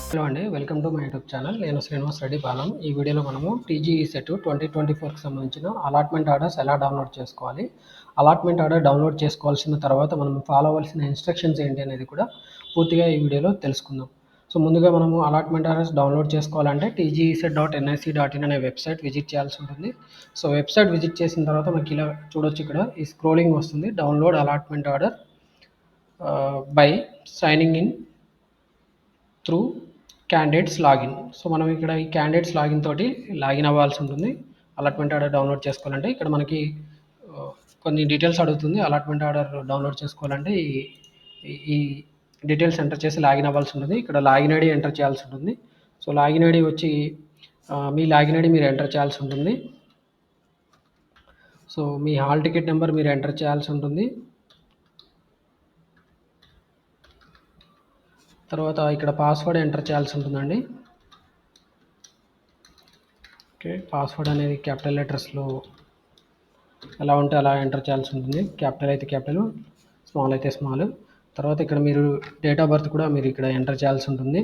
Hello అండి, welcome to my YouTube channel. నేను శ్రీనివాస్ రెడ్డి బాలం. ఈ వీడియోలో మనము టీజీఈ సెట్ 2024కి సంబంధించిన అలాట్మెంట్ ఆర్డర్స్ ఎలా డౌన్లోడ్ చేసుకోవాలి, అలాట్మెంట్ ఆర్డర్ డౌన్లోడ్ చేసుకోవాల్సిన తర్వాత మనం ఫాలో అవ్వాల్సిన ఇన్స్ట్రక్షన్స్ ఏంటి అనేది కూడా పూర్తిగా ఈ వీడియోలో తెలుసుకుందాం. సో ముందుగా మనము అలాట్మెంట్ ఆర్డర్స్ డౌన్లోడ్ చేసుకోవాలంటే tgset.nic.in అనే వెబ్సైట్ విజిట్ చేయాల్సి ఉంటుంది. సో వెబ్సైట్ విజిట్ చేసిన తర్వాత మనకి ఇలా చూడొచ్చు, ఇక్కడ ఈ స్క్రోలింగ్ వస్తుంది, download allotment order by signing in through candidates login. So మనం ఇక్కడ ఈ క్యాండిడేట్స్ లాగిన్ తోటి లాగిన్ అవ్వాల్సి ఉంటుంది. అలాట్మెంట్ ఆర్డర్ డౌన్లోడ్ చేసుకోవాలంటే ఇక్కడ మనకి కొన్ని డీటెయిల్స్ అడుగుతుంది. అలాట్మెంట్ ఆర్డర్ డౌన్లోడ్ చేసుకోవాలంటే ఈ డీటెయిల్స్ ఎంటర్ చేసి లాగిన్ అవ్వాల్సి ఉంటుంది. ఇక్కడ లాగిన్ ఐడి ఎంటర్ చేయాల్సి ఉంటుంది. సో లాగిన్ ఐడి వచ్చి మీ లాగిన్ ఐడి మీరు ఎంటర్ చేయాల్సి ఉంటుంది. సో మీ హాల్ టికెట్ నెంబర్ మీరు ఎంటర్ చేయాల్సి ఉంటుంది. తర్వాత ఇక్కడ పాస్వర్డ్ ఎంటర్ చేయాల్సి ఉంటుందండి. ఓకే, పాస్వర్డ్ అనేది క్యాపిటల్ లెటర్స్లో ఎలా ఉంటే అలా ఎంటర్ చేయాల్సి ఉంటుంది. క్యాపిటల్ అయితే క్యాపిటల్, స్మాల్ అయితే స్మాల్. తర్వాత ఇక్కడ మీరు డేట్ ఆఫ్ బర్త్ కూడా మీరు ఇక్కడ ఎంటర్ చేయాల్సి ఉంటుంది.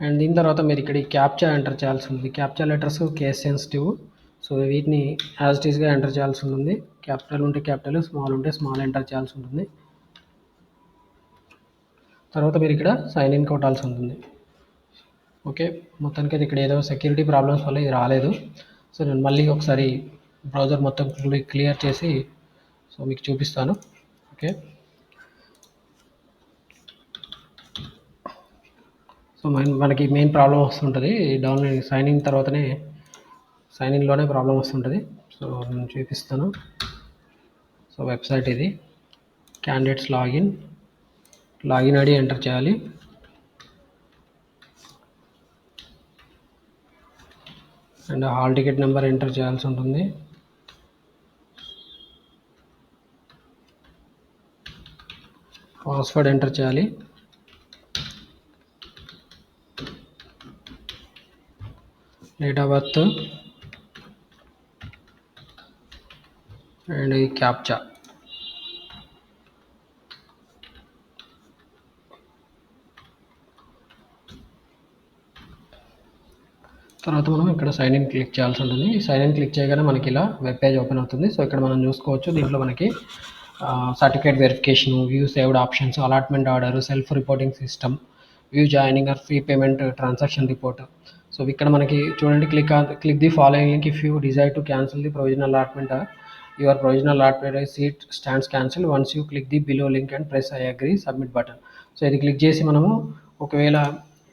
అండ్ దీని తర్వాత మీరు ఇక్కడ ఈ క్యాప్చా ఎంటర్ చేయాల్సి ఉంటుంది. Captcha letters case sensitive, so వీటిని యాజ్ ఇట్ ఈస్గా ఎంటర్ చేయాల్సి ఉంటుంది. క్యాపిటల్ ఉంటే క్యాపిటల్, స్మాల్ ఉంటే స్మాల్ ఎంటర్ చేయాల్సి ఉంటుంది. తర్వాత మీరు ఇక్కడ సైన్ ఇన్ కొట్టాల్సి ఉంటుంది. ఓకే, మొత్తానికి అయితే ఇక్కడ ఏదో సెక్యూరిటీ ప్రాబ్లమ్స్ వల్ల ఇది రాలేదు. సో నేను మళ్ళీ ఒకసారి బ్రౌజర్ మొత్తం క్లియర్ చేసి సో మీకు చూపిస్తాను. ఓకే, సో మనకి మెయిన్ ప్రాబ్లం వస్తుంటుంది డౌన్లోడ్ సైన్ ఇన్ తర్వాతనే, సైన్ ఇన్లోనే ప్రాబ్లం వస్తుంటుంది. సో నేను చూపిస్తాను. సో వెబ్సైట్ ఇది, క్యాండిడేట్స్ లాగిన్ ఐడి ఎంటర్ చేయాలి. And hall ticket number enter చేయాల్సి ఉంటుంది. పాస్వర్డ్ ఎంటర్ చేయాలి. డేట్ ఆఫ్ బర్త్ అండ్ ఈ క్యాప్చా. తర్వాత మనం ఇక్కడ సైన్ ఇన్ క్లిక్ చేయాల్సి ఉంటుంది. సైన్ ఇన్ క్లిక్ చేయగానే మనకి ఇలా వెబ్ పేజ్ ఓపెన్ అవుతుంది. సో ఇక్కడ మనం చూసుకోవచ్చు, దీంట్లో మనకి certificate verification, view saved options, allotment order, self reporting system, view joining or free payment transaction report. So ఇక్కడ మనకి చూడండి, click the following link if you desire to cancel the provisional allotment. Your provisional allotment seat stands cancel once you click the below link and press I agree submit button. So ఇది click చేసి మనము ఒకవేళ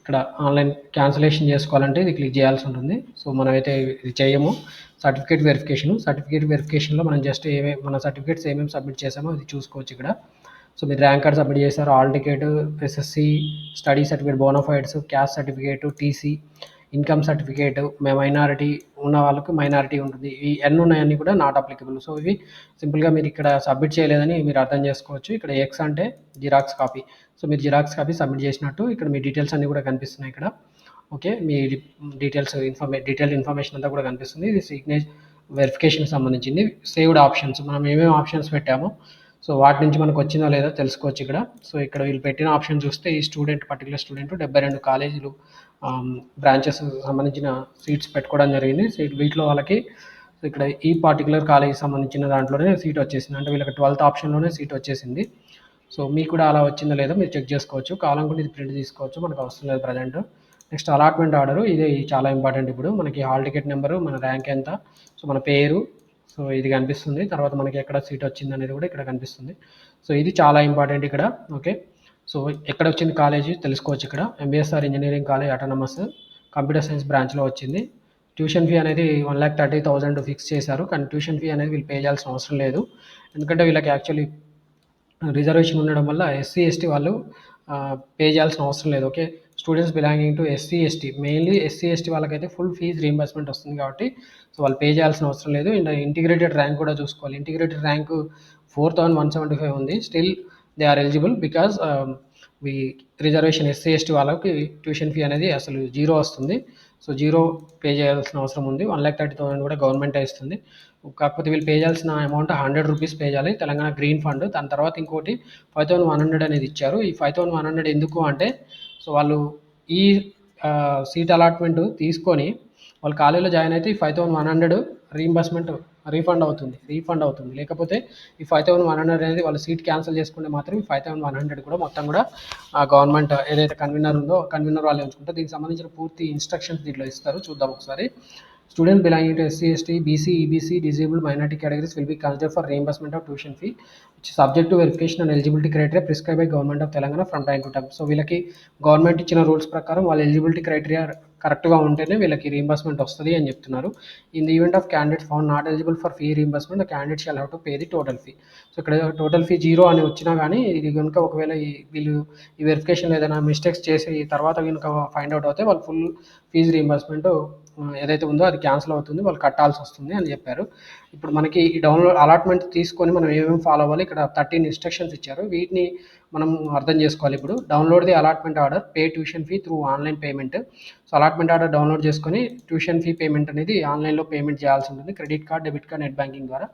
ఇక్కడ online cancellation చేసుకోవాలంటే ఇది click చేయాల్సి ఉంటుంది. So మనమైతే ఇది చేయము. సర్టిఫికేట్ వెరిఫికేషన్లో మనం జస్ట్ మన సర్టిఫికేట్స్ ఏమేమి సబ్మిట్ చేసామో అది చూసుకోవచ్చు ఇక్కడ. సో మీరు ర్యాంక్ కార్డ్ సబ్మిట్ చేశారు, hall ticket, SSC study certificate, bona fides, caste certificate, TC, income certificate, minority ఉన్న వాళ్ళకు మైనారిటీ ఉంటుంది. ఈ ఎన్ని ఉన్నాయన్నీ కూడా నాట్ అప్లికబుల్. సో ఇవి సింపుల్గా మీరు ఇక్కడ సబ్మిట్ చేయలేదని మీరు అర్థం చేసుకోవచ్చు. ఇక్కడ ఎక్స్ అంటే జిరాక్స్ కాపీ. సో మీరు జిరాక్స్ కాపీ సబ్మిట్ చేసినట్టు ఇక్కడ మీ డీటెయిల్స్ అన్నీ కూడా కనిపిస్తున్నాయి ఇక్కడ. ఓకే, మీ డీటెయిల్ ఇన్ఫర్మేషన్ అంతా కూడా కనిపిస్తుంది. ఇది సిగ్నేచర్ వెరిఫికేషన్కి సంబంధించింది. సేవ్డ్ ఆప్షన్స్, మనం ఏమేమి ఆప్షన్స్ పెట్టామో సో వాటి నుంచి మనకు వచ్చిందో లేదో తెలుసుకోవచ్చు ఇక్కడ. సో ఇక్కడ వీళ్ళు పెట్టిన ఆప్షన్ చూస్తే ఈ పర్టికులర్ స్టూడెంట్ 72 కాలేజీలు బ్రాంచెస్ సంబంధించిన సీట్స్ పెట్టుకోవడం జరిగింది. వీటిలో వాళ్ళకి ఇక్కడ ఈ పర్టికులర్ కాలేజీకి సంబంధించిన దాంట్లోనే సీట్ వచ్చేసింది, అంటే వీళ్ళకి 12th ఆప్షన్లోనే సీట్ వచ్చేసింది. సో మీకు కూడా అలా వచ్చిందో లేదో మీరు చెక్ చేసుకోవచ్చు. కావాలనుకుంటే ఇది ప్రింట్ తీసుకోవచ్చు, మనకు అవసరం లేదు ప్రజెంట్. నెక్స్ట్ అలాట్మెంట్ ఆర్డర్, ఇది చాలా ఇంపార్టెంట్. ఇప్పుడు మనకి హాల్ టికెట్ నెంబరు, మన ర్యాంక్ ఎంత, సో మన పేరు, సో ఇది కనిపిస్తుంది. తర్వాత మనకి ఎక్కడ సీట్ వచ్చింది అనేది కూడా ఇక్కడ కనిపిస్తుంది. సో ఇది చాలా ఇంపార్టెంట్ ఇక్కడ. ఓకే, సో ఎక్కడ వచ్చింది కాలేజీ తెలుసుకోవచ్చు ఇక్కడ. MBSR engineering college autonomous computer science బ్రాంచ్లో వచ్చింది. ట్యూషన్ ఫీ అనేది 1,30,000 ఫిక్స్ చేశారు, కానీ ట్యూషన్ ఫీ అనేది వీళ్ళు పే చేయాల్సిన అవసరం లేదు. ఎందుకంటే వీళ్ళకి యాక్చువల్లీ రిజర్వేషన్ ఉండడం వల్ల ఎస్సీ ఎస్టీ వాళ్ళు పే చేయాల్సిన అవసరం లేదు. Okay, students belonging to SC ST, mainly SC ST వాళ్ళకైతే ఫుల్ ఫీజు రీయింబర్స్మెంట్ వస్తుంది కాబట్టి సో వాళ్ళు పే చేయాల్సిన అవసరం లేదు. అండ్ ఇంటిగ్రేటెడ్ ర్యాంక్ కూడా చూసుకోవాలి. ఇంటిగ్రేటెడ్ ర్యాంక్ 4,175 ఉంది. Still they are eligible because reservation SC ST వాళ్ళకి ట్యూషన్ ఫీ అనేది అసలు 0 వస్తుంది. సో జీరో పే చేయాల్సిన అవసరం ఉంది. 1,30,30,000 కూడా గవర్నమెంటే ఇస్తుంది. కాకపోతే వీళ్ళు పే చేయాల్సిన అమౌంట్ ₹100 పే చేయాలి, తెలంగాణ గ్రీన్ ఫండ్. దాని తర్వాత ఇంకోటి 5,100 అనేది ఇచ్చారు. ఈ 5,100 ఎందుకు అంటే, సో వాళ్ళు ఈ సీట్ అలాట్మెంట్ తీసుకొని వాళ్ళు కాలేజీలో జాయిన్ అయితే ఈ 5,100 రీయింబర్స్మెంట్ రీఫండ్ అవుతుంది. లేకపోతే ఈ 5,100 అనేది వాళ్ళు సీట్ క్యాన్సిల్ చేసుకుంటే మాత్రం ఈ 5,100 కూడా మొత్తం కూడా గవర్నమెంట్ ఏదైతే కన్వీనర్ ఉందో కన్వీనర్ వాళ్ళే ఉంచుకుంటారు. దీనికి సంబంధించిన పూర్తి ఇన్స్ట్రక్షన్స్ దీంట్లో ఇస్తారు. చూద్దాం ఒకసారి. Students belonging to SC, ST, BC, EBC, disabled minority categories will be considered for reimbursement of tuition fee, which is subject to verification and eligibility criteria prescribed by Government of Telangana from time to time. So వీళ్ళకి government ఇచ్చిన rules ప్రకారం వాళ్ళ eligibility criteria కరెక్ట్గా ఉంటేనే వీళ్ళకి reimbursement వస్తుంది అని చెప్తున్నారు. In the event of candidate found not eligible for fee reimbursement, the candidate shall have to pay the total fee. So ఇక్కడ టోటల్ ఫీ జీరో అని వచ్చినా కానీ ఇది కనుక ఒకవేళ వీళ్ళు ఈ వెరిఫికేషన్ ఏదైనా మిస్టేక్స్ చేసి తర్వాత కనుక ఫైండ్ అవుట్ అవుతే వాళ్ళు ఫుల్ ఫీజు రీయింబర్స్మెంట్ ఏదైతే ఉందో అది క్యాన్సిల్ అవుతుంది, వాళ్ళు కట్టాల్సి వస్తుంది అని చెప్పారు. ఇప్పుడు మనకి ఈ డౌన్లోడ్ అలాట్మెంట్ తీసుకొని మనం ఏమేమి ఫాలో అవ్వాలి, ఇక్కడ 13 ఇన్స్ట్రక్షన్స్ ఇచ్చారు. వీటిని మనం అర్థం చేసుకోవాలి. ఇప్పుడు download the allotment order, pay tuition fee through online payment. So allotment order download చేసుకొని ట్యూషన్ ఫీ పేమెంట్ అనేది ఆన్లైన్లో పేమెంట్ చేయాల్సి ఉంటుంది, credit card, debit card, net banking ద్వారా.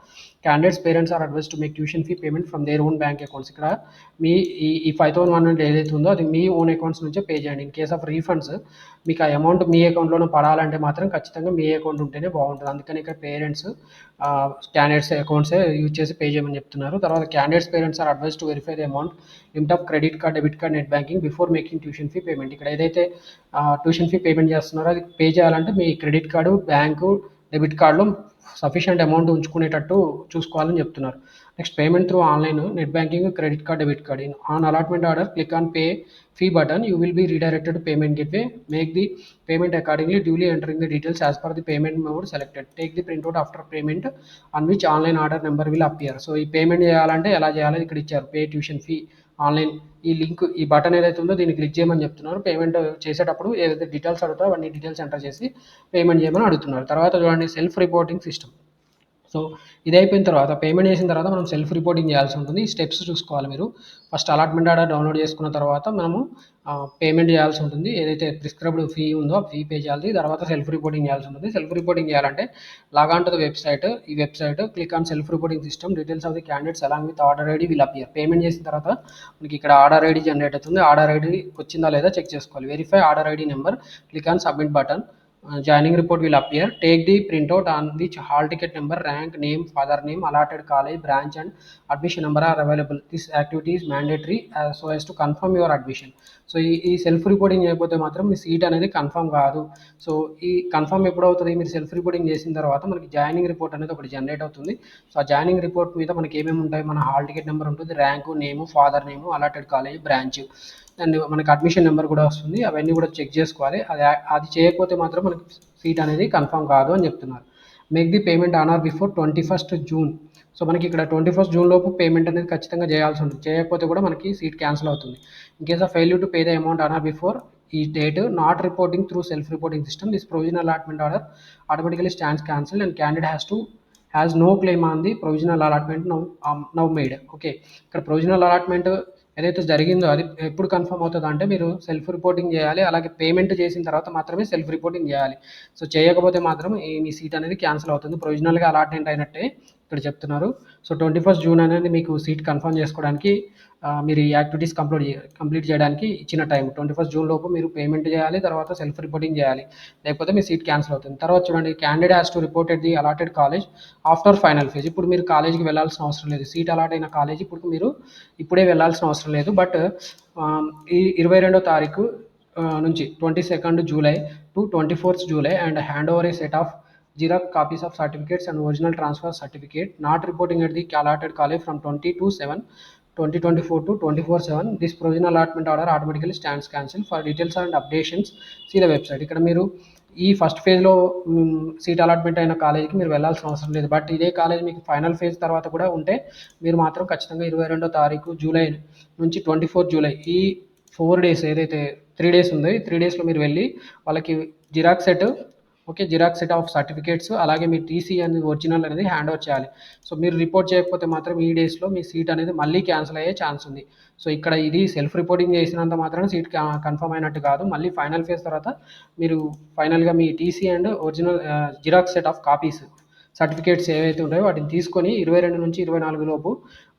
Candidates parents are advise to make tuition fee payment from their own bank accounts. ఇక్కడ మీ ఈ 5,100 ఏదైతే ఉందో అది మీ ఓన్ అకౌంట్స్ నుంచే పే చేయండి. ఇన్ కేస్ ఆఫ్ రీఫండ్స్ మీకు ఆ అమౌంట్ మీ అకౌంట్లోనే పడాలంటే మాత్రం ఖచ్చితంగా మీ అకౌంట్ ఉంటేనే బాగుంటుంది. అందుకని ఇక్కడ పేరెంట్స్ క్యాండిడేట్స్ అకౌంట్సే యూజ్ చేసి పే చేయమని చెప్తున్నారు. తర్వాత candidates parents are advise to verify the amount limit of credit card, debit card, net banking before making tuition fee payment. ఇక్కడ ఏదైతే ట్యూషన్ ఫీ పేమెంట్ చేస్తున్నారో అది పే చేయాలంటే మీ క్రెడిట్ కార్డు, బ్యాంకు, డెబిట్ కార్డులో సఫిషియంట్ అమౌంట్ ఉంచుకునేటట్టు చూసుకోవాలని చెప్తున్నారు. Next payment through online, net banking, credit card, debit card. On allotment order click on pay fee button, you will be redirected to payment gateway. Make the payment accordingly, duly entering the details as per the payment mode selected. Take the printout after payment on which online order number will appear. So ఈ payment చేయాలంటే ఎలా చేయాలో ఇక్కడ ఇచ్చారు. Pay tuition fee online, ఈ link ఈ button ఏదైతే ఉందో దీన్ని క్లిక్ చేయమని చెప్తున్నారు. పేమెంట్ చేసేటప్పుడు ఏదైతే డీటెయిల్స్ అడుగుతారో అవన్నీ డీటెయిల్స్ ఎంటర్ చేసి పేమెంట్ చేయమని అడుగుతున్నారు. తర్వాత చూడండి, సెల్ఫ్ రిపోర్టింగ్ సిస్టమ్. సో ఇది అయిపోయిన తర్వాత పేమెంట్ చేసిన తర్వాత మనం సెల్ఫ్ రిపోర్టింగ్ చేయాల్సి ఉంటుంది. ఈ స్టెప్స్ చూసుకోవాలి మీరు. ఫస్ట్ అలాట్మెంట్ ఆర్డర్ డౌన్లోడ్ చేసుకున్న తర్వాత మనము పేమెంట్ చేయాల్సి ఉంటుంది. ఏదైతే ప్రిస్క్రైబ్డ్ ఫీ ఉందో ఆ ఫీ పే చేయాలి. తర్వాత సెల్ఫ్ రిపోర్టింగ్ చేయాల్సి ఉంటుంది. సెల్ఫ్ రిపోర్టింగ్ చేయాలంటే లాగాన్ టు ద వెబ్సైట్. ఈ website click on self reporting system, details of the candidates along with order ID will appear. Payment చేసిన తర్వాత మనకి ఇక్కడ ఆర్డర్ ఐడి జనరేట్ అవుతుంది. ఆర్డర్ ఐడి వచ్చిందా లేదా చెక్ చేసుకోవాలి. Verify order ID number, click on submit button. Joining report will appear. Take the printout on which hall ticket number, rank, name, father name, allotted college, branch and admission number are available. This activity is mandatory so as to confirm your admission. So ఈ self reporting చేయకపోతే మాత్రం మీ seat అనేది confirm కాదు. So ఈ confirm ఎప్పుడు అవుతుంది, మీరు self reporting చేసిన తర్వాత మనకి జాయినింగ్ రిపోర్ట్ అనేది ఒకటి జనరేట్ అవుతుంది. సో ఆ జాయినింగ్ రిపోర్ట్ మీద మనకి ఏమేమి ఉంటాయి, మన హాల్ టికెట్ నెంబర్ ఉంటుంది, rank, name, father name, allotted college, branch and మనకి అడ్మిషన్ నెంబర్ కూడా వస్తుంది. అవన్నీ కూడా చెక్ చేసుకోవాలి. అది చేయకపోతే మాత్రం మనకి సీట్ అనేది కన్ఫర్మ్ కాదు అని చెప్తున్నారు. Make the payment on or before 21st June. So మనకి ఇక్కడ 21st June లోపు పేమెంట్ అనేది ఖచ్చితంగా చేయాల్సి ఉంటుంది. చేయకపోతే కూడా మనకి సీట్ క్యాన్సిల్ అవుతుంది. In case of failure to pay the amount on or before ఈ date, not reporting through self reporting system, this provisional allotment order automatically stands cancelled and candidate has no claim on the provisional allotment now made. Okay, ఇక్కడ provisional allotment ఏదైతే జరిగిందో అది ఎప్పుడు confirm అవుతుంది అంటే మీరు self reporting చేయాలి. అలాగే పేమెంట్ చేసిన తర్వాత మాత్రమే సెల్ఫ్ రిపోర్టింగ్ చేయాలి. సో చేయకపోతే మాత్రం మీ సీట్ అనేది క్యాన్సిల్ అవుతుంది. ప్రొవిజనల్గా అలాట్మెంట్ అయినట్టే ఇక్కడ చెప్తున్నారు. సో 21st June అనేది మీకు సీట్ కన్ఫర్మ్ చేసుకోవడానికి మీరు ఈ యాక్టివిటీస్ కంప్లీట్ చేయడానికి ఇచ్చిన టైం. 21st June లోపు మీరు పేమెంట్ చేయాలి, తర్వాత సెల్ఫ్ రిపోర్టింగ్ చేయాలి, లేకపోతే మీ సీట్ క్యాన్సిల్ అవుతుంది. తర్వాత చూడండి, candidate has to reported the allotted college after final phase. ఇప్పుడు మీరు కాలేజీకి వెళ్ళాల్సిన అవసరం లేదు. సీట్ అలాట్ అయిన కాలేజ్ ఇప్పుడు మీరు ఇప్పుడే వెళ్ళాల్సిన అవసరం లేదు. బట్ ఈ 22వ తారీఖు నుంచి 22nd July to 24th July and hand over a set of Xerox copies of certificates and original transfer certificate not reporting at the allotted college from 20/7/2024 to 24/7. This provisional allotment order automatically stands cancelled. For details and updations see the website. ఇక్కడ మీరు ఈ first ఫేజ్లో seat allotment అయిన కాలేజీకి మీరు వెళ్ళాల్సిన అవసరం లేదు. బట్ ఇదే కాలేజ్ మీకు ఫైనల్ ఫేజ్ తర్వాత కూడా ఉంటే మీరు మాత్రం ఖచ్చితంగా 22వ తారీఖు జూలై నుంచి 24th July ఈ 4 days ఏదైతే 3 days ఉందో ఈ 3 daysలో మీరు వెళ్ళి వాళ్ళకి xerox set, okay. Xerox set of certificates అలాగే మీ టీసీ అనేది ఒరిజినల్ అనేది హ్యాండ్ ఓవర్ చేయాలి. సో మీరు రిపోర్ట్ చేయకపోతే మాత్రం ఈ డేస్‌లో మీ సీట్ అనేది మళ్ళీ క్యాన్సిల్ అయ్యే ఛాన్స్ ఉంది. సో ఇక్కడ ఇది సెల్ఫ్ రిపోర్టింగ్ చేసినంత మాత్రాన సీట్ కన్ఫర్మ్ అయినట్టు కాదు. మళ్ళీ ఫైనల్ ఫేజ్ తర్వాత మీరు ఫైనల్‌గా మీ TC and original xerox set of copies certificates ఏవైతే ఉంటాయో వాటిని తీసుకొని 22-24 లోపు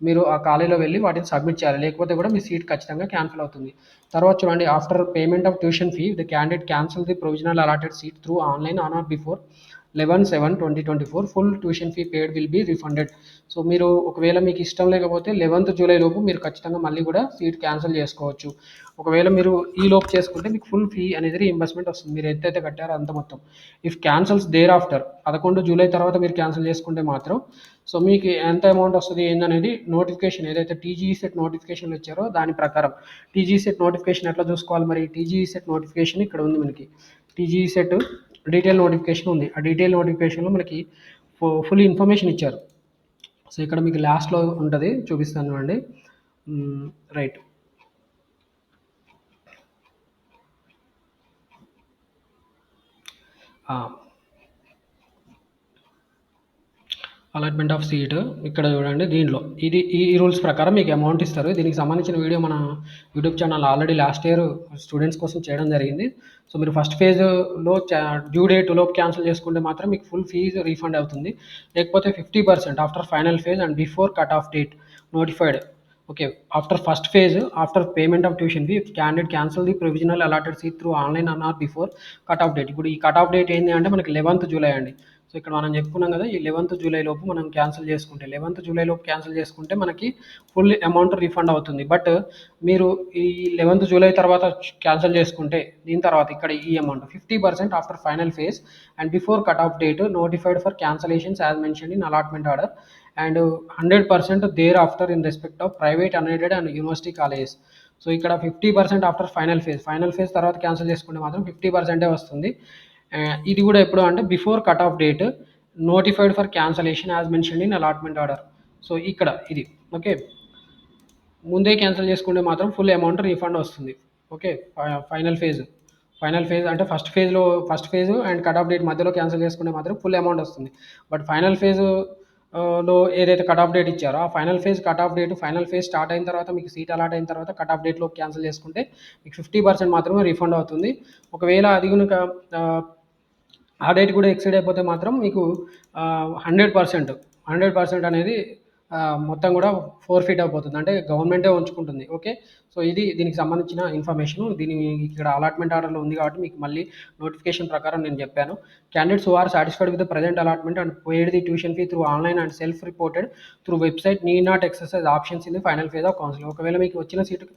మీరు ఆ కాలేజీలో వెళ్ళి వాటిని సబ్మిట్ చేయాలి. లేకపోతే కూడా మీ సీట్ ఖచ్చితంగా క్యాన్సిల్ అవుతుంది. తర్వాత చూడండి, after payment of tuition fee the candidate cancel the provisional allotted seat through online on or before 11/7/2024 full tuition fee paid will be refunded. So మీరు ఒకవేళ మీకు ఇష్టం లేకపోతే 11th జూలై లోపు మీరు ఖచ్చితంగా మళ్ళీ కూడా సీట్ క్యాన్సిల్ చేసుకోవచ్చు. ఒకవేళ మీరు ఈ లోపు చేసుకుంటే మీకు ఫుల్ ఫీ అనేది రీయింబర్స్‌మెంట్ వస్తుంది. మీరు ఎంతైతే కట్టారో అంత మొత్తం. If cancels there after 11 July తర్వాత మీరు క్యాన్సిల్ చేసుకుంటే మాత్రం సో మీకు ఎంత అమౌంట్ వస్తుంది ఏందనేది నోటిఫికేషన్ ఏదైతే టీజీఈ సెట్ నోటిఫికేషన్లు ఇచ్చారో దాని ప్రకారం. టీజీఈ సెట్ నోటిఫికేషన్ ఎట్లా చూసుకోవాలి మరి? టీజీఈ సెట్ నోటిఫికేషన్ ఇక్కడ ఉంది మనకి. టీజీఈ సెట్ డీటెయిల్ నోటిఫికేషన్ ఉంది. ఆ డీటెయిల్ నోటిఫికేషన్లో మనకి ఫుల్ ఇన్ఫర్మేషన్ ఇచ్చారు. సో ఇక్కడ మీకు లాస్ట్‌లో ఉంటది. చూపిస్తాను చూడండి. రైట్. అలాట్మెంట్ ఆఫ్ సీట్ ఇక్కడ చూడండి. దీంట్లో ఈ రూల్స్ ప్రకారం మీకు అమౌంట్ ఇస్తారు. దీనికి సంబంధించిన వీడియో మన YouTube channel already last year students కోసం చేయడం జరిగింది. సో మీరు ఫస్ట్ ఫేజ్లో డ్యూ డేట్ లోపు క్యాన్సిల్ చేసుకుంటే మాత్రం మీకు ఫుల్ ఫీజు రీఫండ్ అవుతుంది. లేకపోతే 50% after final phase and before cut off date notified. Okay. After first phase after payment of tuition fee candidate cancel the provisional allotted seat through online on or before cut off date. ఇప్పుడు ఈ cut off date ఏంది అంటే మనకి 11th July అండి. So ఇక్కడ మనం చెప్పుకున్నాం కదా, ఈ 11th జూలై లోపు మనం క్యాన్సిల్ చేసుకుంటే 11th జూలై లోపు క్యాన్సిల్ చేసుకుంటే మనకి ఫుల్ అమౌంట్ రీఫండ్ అవుతుంది. బట్ మీరు ఈ 11th జూలై తర్వాత క్యాన్సిల్ చేసుకుంటే దీని తర్వాత ఇక్కడ ఈ amount 50% after final phase and before cut off date notified for cancellations as mentioned in allotment order and 100% there after in respect of private unaided and university colleges. So ఇక్కడ 50% after final phase తర్వాత cancel చేసుకుంటే మాత్రం 50% వస్తుంది. ఇది కూడా ఎప్పుడు అంటే before cut off date notified for cancellation as mentioned in allotment order. So ఇక్కడ ఇది ఓకే. ముందే క్యాన్సిల్ చేసుకుంటే మాత్రం ఫుల్ అమౌంట్ రీఫండ్ వస్తుంది. ఓకే. ఫైనల్ ఫేజ్ అంటే first phase and cut off date మధ్యలో క్యాన్సిల్ చేసుకుంటే మాత్రం ఫుల్ అమౌంట్ వస్తుంది. బట్ ఫైనల్ ఫేజ్ లో ఏదైతే కట్ ఆఫ్ డేట్ ఇచ్చారో ఆ ఫైనల్ ఫేజ్ స్టార్ట్ అయిన తర్వాత మీకు సీట్ అలాట్ అయిన తర్వాత కట్ ఆఫ్ డేట్లో క్యాన్సిల్ చేసుకుంటే మీకు 50% మాత్రమే రీఫండ్ అవుతుంది. ఒకవేళ అది కనుక ఆ డేట్ కూడా ఎక్సీడ్ అయిపోతే మాత్రం మీకు 100% అనేది మొత్తం కూడా ఫోర్ఫిట్ అయిపోతుంది. అంటే గవర్నమెంటే ఉంచుకుంటుంది. ఓకే. సో ఇది దీనికి సంబంధించిన ఇన్ఫర్మేషన్. ఇక్కడ అలాట్మెంట్ ఆర్డర్లో ఉంది కాబట్టి మీకు మళ్ళీ నోటిఫికేషన్ ప్రకారం నేను చెప్పాను. Candidates who are satisfied with the present allotment and paid the tuition fee through online and self reported through website need not exercise options in the final phase of counselling. ఒకవేళ మీకు వచ్చిన seat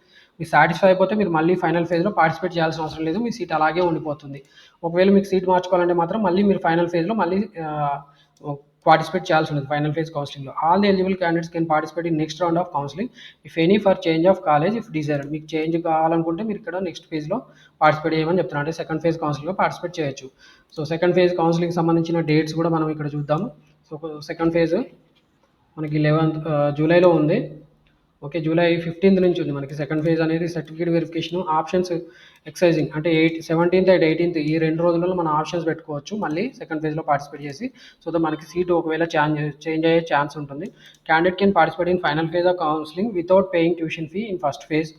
మీరు satisfy అయిపోతే మీరు మళ్ళీ final ఫేజ్లో participate చేయాల్సిన అవసరం లేదు. మీ సీట్ అలాగే ఉండిపోతుంది. ఒకవేళ మీకు సీట్ మార్చుకోవాలంటే మాత్రం మళ్ళీ మీరు ఫైనల్ ఫేజ్లో మళ్ళీ పార్టిసిపేట్ చేయాల్సి ఉంటుంది ఫైనల్ ఫేజ్ కౌన్సిలింగ్లో. All the eligible candidates can participate in next round of counselling if any for change of college if desired. మీకు చేంజ్ కావాలనుకుంటే మీరు ఇక్కడ నెక్స్ట్ ఫేజ్లో పార్టిసిపేట్ చేయమని చెప్తున్నారు. అంటే సెకండ్ ఫేజ్ కౌన్సిలింగ్లో పార్టిసిపేట్ చేయొచ్చు. సో సెకండ్ ఫేజ్ కౌన్సిలింగ్ సంబంధించిన డేట్స్ కూడా మనం ఇక్కడ చూద్దాము. సో సెకండ్ ఫేజ్ మనకి 11th జూలైలో ఉంది. ఓకే. జూలై 15th నుంచి ఉంది మనకి సెకండ్ ఫేజ్ అనేది. సర్టిఫికేట్ వెరిఫికేషన్ ఆప్షన్స్ ఎక్సైజింగ్ అంటే 17th అండ్ 18th ఈ 2 రోజులలో మన ఆప్షన్స్ పెట్టుకోవచ్చు మళ్ళీ సెకండ్ ఫేజ్లో పార్టిసిపేట్ చేసి. సో దట్ మనకి సీట్ ఒకవేళ చేంజ్ అయ్యే ఛాన్స్ ఉంటుంది. Candidate can participate in final phase of counselling without paying tuition fee in first phase.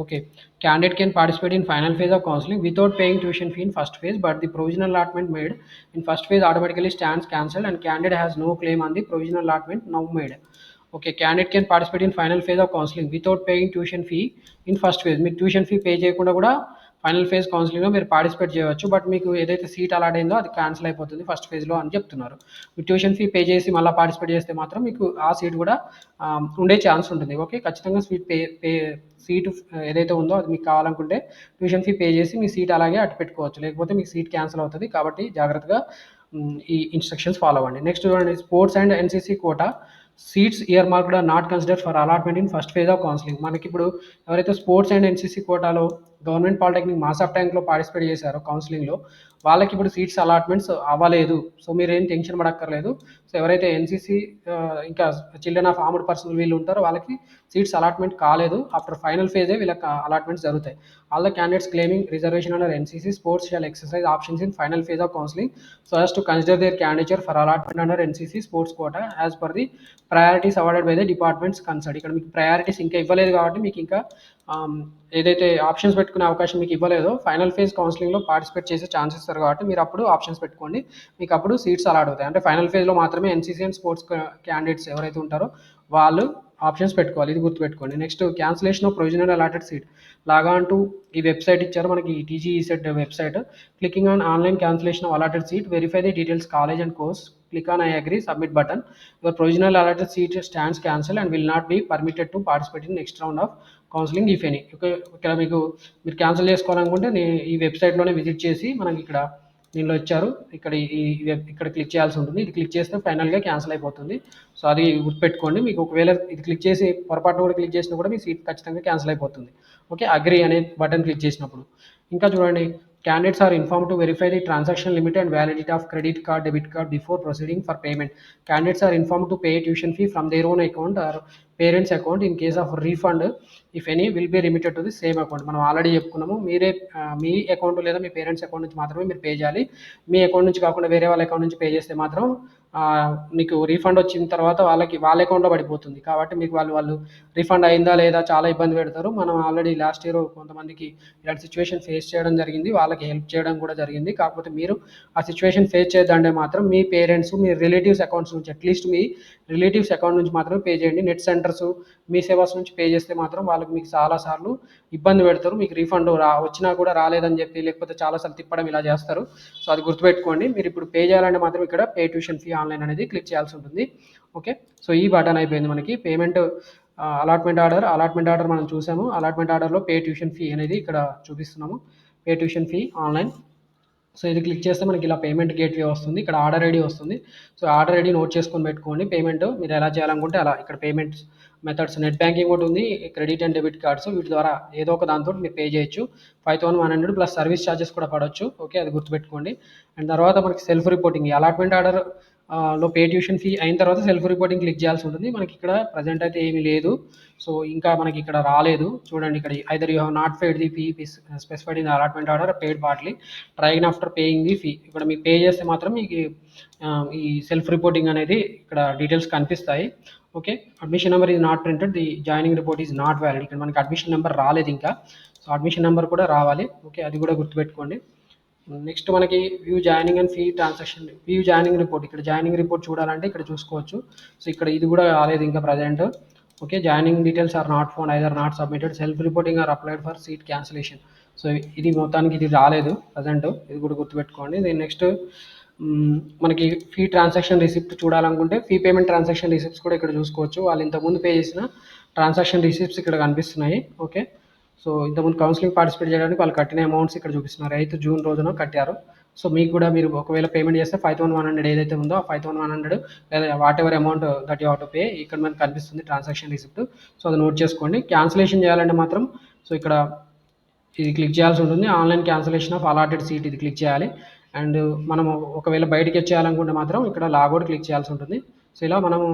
Okay. Candidate can participate in final phase of counseling without paying tuition fee in first phase, but the provisional allotment made in first phase automatically stands cancelled and candidate has no claim on the provisional allotment now made. Okay. Candidate can participate in final phase of counseling without paying tuition fee in first phase. మీరు tuition fee pay చేయకుండా కూడా final phase కౌన్సిలింగ్లో మీరు participate చేయవచ్చు. But మీకు ఏదైతే seat allot అయిందో అది క్యాన్సిల్ అయిపోతుంది ఫస్ట్ ఫేజ్లో అని చెప్తున్నారు. మీరు ట్యూషన్ ఫీ పే చేసి మళ్ళీ పార్టిసిపేట్ చేస్తే మాత్రం మీకు ఆ సీట్ కూడా ఉండే ఛాన్స్ ఉంటుంది. ఓకే. ఖచ్చితంగా సీటు ఏదైతే ఉందో అది మీకు కావాలనుకుంటే ట్యూషన్ ఫీ పే చేసి మీ సీట్ అలాగే అట్టు పెట్టుకోవచ్చు. లేకపోతే మీకు సీట్ క్యాన్సిల్ అవుతుంది. కాబట్టి జాగ్రత్తగా ఈ ఇన్స్ట్రక్షన్స్ ఫాలో అవ్వండి. నెక్స్ట్ చూడండి, sports and NCC quota seats earmarked are not consider for allotment in first phase of counselling. మనకి ఇప్పుడు ఎవరైతే స్పోర్ట్స్ అండ్ ఎన్సీసీ కోటాలో గవర్నమెంట్ పాలిటెక్నిక్ మాస్ ఆఫ్ ట్యాంక్లో పార్టిసిపేట్ చేశారో కౌన్సిలింగ్లో, వాళ్ళకి ఇప్పుడు సీట్స్ అలాట్మెంట్స్ అవ్వలేదు. సో మీరేం టెన్షన్ పడక్కర్లేదు. సో ఎవరైతే ఎన్సీసీ ఇంకా చిల్డ్రన్ ఆఫ్ ఆర్మ్డ్ పర్సనల్ వీళ్ళు ఉంటారో వాళ్ళకి సీట్స్ అలాట్మెంట్ కాలేదు. ఆఫ్టర్ ఫైనల్ ఫేజే వీళ్ళకి అలాట్మెంట్స్ జరుగుతాయి. All the candidates claiming reservation under NCC sports shall exercise options in final phase of counseling so as to consider their candidature for allotment under NCC sports quota as per the priorities awarded by the departments concerned. ఇక్కడ మీకు priorities ఇంకా ఇవ్వలేదు కాబట్టి మీకు ఇంకా ఏదైతే options పెట్టుకునే అవకాశం మీకు ఇవ్వలేదో ఫైనల్ ఫేజ్ కౌన్సిలింగ్లో పార్టిసిపేట్ చేసే ఛాన్స్ ఇస్తారు కాబట్టి మీరు అప్పుడు ఆప్షన్స్ పెట్టుకోండి. మీకు అప్పుడు సీట్స్ అలాట్ అవుతాయి. అంటే ఫైనల్ ఫేజ్లో మాత్రమే ఎన్సీసీ అండ్ స్పోర్ట్స్ క్యాండిడేట్స్ ఎవరైతే ఉంటారో వాళ్ళు ఆప్షన్స్ పెట్టుకోవాలి. ఇది గుర్తుపెట్టుకోండి. Next cancellation of provisional allotted seat లాగా అంటూ ఈ వెబ్సైట్ ఇచ్చారు మనకి, TG set website. Clicking on online cancellation of allotted seat, verify the details college and course, click on I agree, submit button. Your provisional allotted seat stands cancelled and will not be permitted to participate in next round of counseling if any. ఇక్కడ మీకు మీరు cancel చేసుకోవాలనుకుంటే ఈ వెబ్సైట్లోనే visit చేసి మనకి ఇక్కడ దీనిలో ఇచ్చారు, ఇక్కడ ఇక్కడ క్లిక్ చేయాల్సి ఉంటుంది. ఇది క్లిక్ చేస్తే ఫైనల్గా క్యాన్సిల్ అయిపోతుంది. సో అది గుర్తుపెట్టుకోండి. మీకు ఒకవేళ ఇది క్లిక్ చేసి పొరపాటున కూడా క్లిక్ చేసినా కూడా మీ సీట్ ఖచ్చితంగా క్యాన్సిల్ అయిపోతుంది. ఓకే, అగ్రీ అనే బటన్ క్లిక్ చేసినప్పుడు. ఇంకా చూడండి, candidates are informed to verify the transaction limit and validity of credit card, debit card before proceeding for payment. Candidates are informed to pay tuition fee from their own account or parents account. In case of refund, if any, will be remitted to the same account. మనం already చెప్పుకున్నాము, మీరే మీ account లేదా మీ parents account నుంచి మాత్రమే మీరు pay చేయాలి. మీ account నుంచి కాకుండా వేరే వాళ్ళ అకౌంట్ నుంచి పే చేస్తే మాత్రం మీకు రీఫండ్ వచ్చిన తర్వాత వాళ్ళ అకౌంట్లో పడిపోతుంది. కాబట్టి మీకు వాళ్ళు రీఫండ్ అయిందా లేదా చాలా ఇబ్బంది పెడతారు. మనం ఆల్రెడీ లాస్ట్ ఇయర్ కొంతమందికి ఇలాంటి సిచ్యువేషన్ ఫేస్ చేయడం జరిగింది, వాళ్ళకి హెల్ప్ చేయడం కూడా జరిగింది. కాకపోతే మీరు ఆ సిచ్యువేషన్ ఫేస్ చేద్దంటే మాత్రం మీ పేరెంట్స్, మీ రిలేటివ్స్ అకౌంట్స్ నుంచి, అట్లీస్ట్ మీ రిలేటివ్స్ అకౌంట్ నుంచి మాత్రమే పే చేయండి. నెట్ సెంటర్స్, మీ సేవాస్ నుంచి పే చేస్తే మాత్రం వాళ్ళకి మీకు చాలాసార్లు ఇబ్బంది పెడతారు. మీకు రీఫండ్ వచ్చినా కూడా రాలేదని చెప్పి, లేకపోతే చాలాసార్లు తిప్పడం ఇలా చేస్తారు. సో అది గుర్తుపెట్టుకోండి. మీరు ఇప్పుడు పే చేయాలంటే మాత్రం ఇక్కడ పే ట్యూషన్ ఫీ ఆన్లైన్ అనేది క్లిక్ చేయాల్సి ఉంటుంది. ఓకే, సో ఈ బటన్ అయిపోయింది మనకి. పేమెంట్ అలాట్మెంట్ ఆర్డర్ మనం చూసాము. అలాట్మెంట్ ఆర్డర్లో పే ట్యూషన్ ఫీ అనేది ఇక్కడ చూపిస్తున్నాము. Pay tuition fee online. So ఇది క్లిక్ చేస్తే మనకి ఇలా పేమెంట్ గేట్వే వస్తుంది. ఇక్కడ ఆర్డర్ ఐడి వస్తుంది. సో ఆర్డర్ ఐడి నోట్ చేసుకొని పెట్టుకోండి. పేమెంట్ మీరు ఎలా చేయాలనుకుంటే అలా. ఇక్కడ పేమెంట్స్ మెథడ్స్, నెట్ బ్యాంకింగ్ ఒకటి ఉంది, క్రెడిట్ అండ్ డెబిట్ కార్డ్స్, వీటి ద్వారా ఏదో ఒక దాంతో మీరు పే చేయొచ్చు. 5100 ప్లస్ సర్వీస్ ఛార్జెస్ కూడా పడవచ్చు. ఓకే, అది గుర్తుపెట్టుకోండి. అండ్ తర్వాత మనకి సెల్ఫ్ రిపోర్టింగ్, అలాట్మెంట్ ఆర్డర్ లో పే ట్యూషన్ ఫీ అయిన తర్వాత సెల్ఫ్ రిపోర్టింగ్ క్లిక్ చేయాల్సి ఉంటుంది. మనకి ఇక్కడ ప్రజెంట్ అయితే ఏమీ లేదు. సో ఇంకా మనకి ఇక్కడ రాలేదు. చూడండి, ఇక్కడ either you have not paid the fee specified in allotment order, paid partly, train after paying the fee. ఇక్కడ మీకు పే చేస్తే మాత్రం మీకు ఈ సెల్ఫ్ రిపోర్టింగ్ అనేది ఇక్కడ డీటెయిల్స్ కనిపిస్తాయి. Okay, admission number is not printed, the joining report is not valid. ఇక్కడ మనకి అడ్మిషన్ నెంబర్ రాలేదు ఇంకా. సో అడ్మిషన్ నెంబర్ కూడా రావాలి. ఓకే, అది కూడా గుర్తుపెట్టుకోండి. నెక్స్ట్ మనకి view joining and fee transaction, view joining report. ఇక్కడ జాయినింగ్ రిపోర్ట్ చూడాలంటే ఇక్కడ చూసుకోవచ్చు. సో ఇక్కడ ఇది కూడా రాలేదు ఇంకా present. Okay, joining details are not found, either not submitted, self reporting or applied for seat cancellation. So ఇది మొత్తానికి ఇది రాలేదు ప్రజెంట్, ఇది కూడా గుర్తుపెట్టుకోండి. దీని నెక్స్ట్ మనకి ఫీ ట్రాన్సాక్షన్ రిసిప్ట్ చూడాలనుకుంటే ఫీ పేమెంట్ ట్రాన్సాక్షన్ రిసిప్ట్స్ కూడా ఇక్కడ చూసుకోవచ్చు. వాళ్ళు ఇంతకుముందు పే చేసిన ట్రాన్సాక్షన్ రిసిప్ట్స్ ఇక్కడ కనిపిస్తున్నాయి. ఓకే, సో ఇంతకుముందు కౌన్సిలింగ్ పార్టిసిపేట్ చేయడానికి వాళ్ళు కట్టిన అమౌంట్స్ ఇక్కడ చూపిస్తున్నారు. 8 జూన్ రోజున కట్టారు. సో మీకు కూడా మీరు ఒకవేళ పేమెంట్ చేస్తే 5100 ఏదైతే ఉందో ఆ 5100 లేదా what ever amount that you have to pay ఇక్కడ మనకు కనిపిస్తుంది ట్రాన్సాక్షన్ రిసిప్ట్. సో అది నోట్ చేసుకోండి. క్యాన్సిలేషన్ చేయాలంటే మాత్రం సో ఇక్కడ ఇది క్లిక్ చేయాల్సి ఉంటుంది. Online cancellation of allotted seat ఇది క్లిక్ చేయాలి. అండ్ మనం ఒకవేళ బయటికి వచ్చేయాలనుకుంటే మాత్రం ఇక్కడ లాగౌట్ క్లిక్ చేయాల్సి ఉంటుంది. సో ఇలా మనము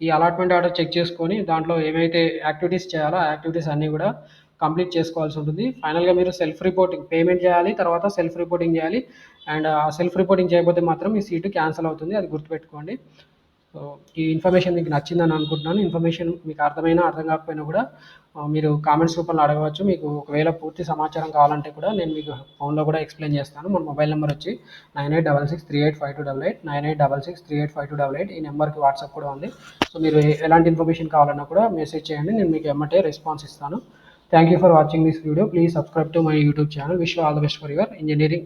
ఈ అలాట్మెంట్ ఆర్డర్ చెక్ చేసుకొని దాంట్లో ఏమైతే యాక్టివిటీస్ చేయాలో ఆ యాక్టివిటీస్ అన్నీ కూడా కంప్లీట్ చేసుకోవాల్సి ఉంటుంది. ఫైనల్గా మీరు సెల్ఫ్ రిపోర్టింగ్ పేమెంట్ చేయాలి, తర్వాత సెల్ఫ్ రిపోర్టింగ్ చేయాలి. అండ్ ఆ సెల్ఫ్ రిపోర్టింగ్ చేయకపోతే మాత్రం మీ సీటు క్యాన్సిల్ అవుతుంది, అది గుర్తుపెట్టుకోండి. సో ఈ ఇన్ఫర్మేషన్ మీకు నచ్చిందని అనుకుంటున్నాను. ఇన్ఫర్మేషన్ మీకు అర్థమైనా అర్థం కాకపోయినా కూడా మీరు కామెంట్స్ రూపంలో అడగవచ్చు. మీకు ఒకవేళ పూర్తి సమాచారం కావాలంటే కూడా నేను మీకు ఫోన్లో కూడా ఎక్స్ప్లెయిన్ చేస్తాను. మన మొబైల్ నెంబర్ వచ్చి 9866385288, 9866385288. ఈ నెంబర్కి వాట్సాప్ కూడా ఉంది. సో మీరు ఎలాంటి ఇన్ఫర్మేషన్ కావాలన్నా కూడా మెసేజ్ చేయండి, నేను మీకు ఎమ్మటే రెస్పాన్స్ ఇస్తాను. Thank you for watching this video. Please subscribe to my YouTube channel. Wish you all the best for your engineering